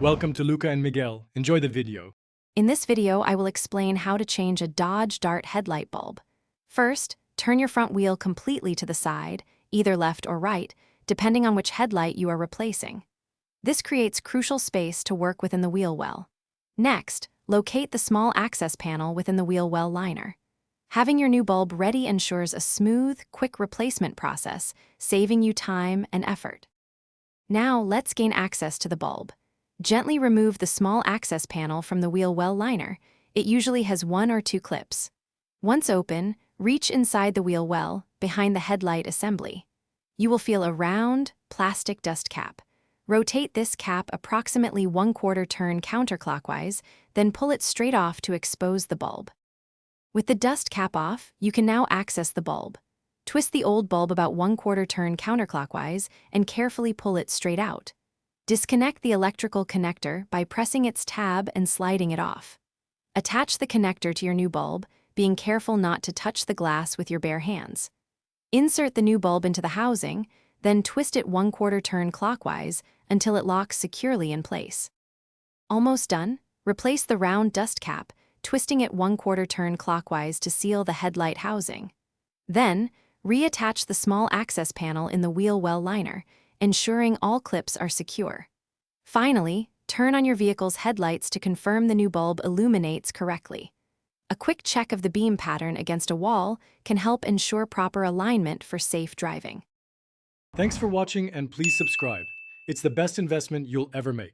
Welcome to Luca and Miguel. Enjoy the video. In this video, I will explain how to change a Dodge Dart headlight bulb. First, turn your front wheel completely to the side, either left or right, depending on which headlight you are replacing. This creates crucial space to work within the wheel well. Next, locate the small access panel within the wheel well liner. Having your new bulb ready ensures a smooth, quick replacement process, saving you time and effort. Now, let's gain access to the bulb. Gently remove the small access panel from the wheel well liner. It usually has 1 or 2 clips. Once open, reach inside the wheel well, behind the headlight assembly. You will feel a round, plastic dust cap. Rotate this cap approximately 1/4 turn counterclockwise, then pull it straight off to expose the bulb. With the dust cap off, you can now access the bulb. Twist the old bulb about 1/4 turn counterclockwise and carefully pull it straight out. Disconnect the electrical connector by pressing its tab and sliding it off. Attach the connector to your new bulb, being careful not to touch the glass with your bare hands. Insert the new bulb into the housing, then twist it 1/4 turn clockwise until it locks securely in place. Almost done, replace the round dust cap, twisting it 1/4 turn clockwise to seal the headlight housing. Then, reattach the small access panel in the wheel well liner, ensuring all clips are secure. Finally, turn on your vehicle's headlights to confirm the new bulb illuminates correctly. A quick check of the beam pattern against a wall can help ensure proper alignment for safe driving. Thanks for watching and please subscribe. It's the best investment you'll ever make.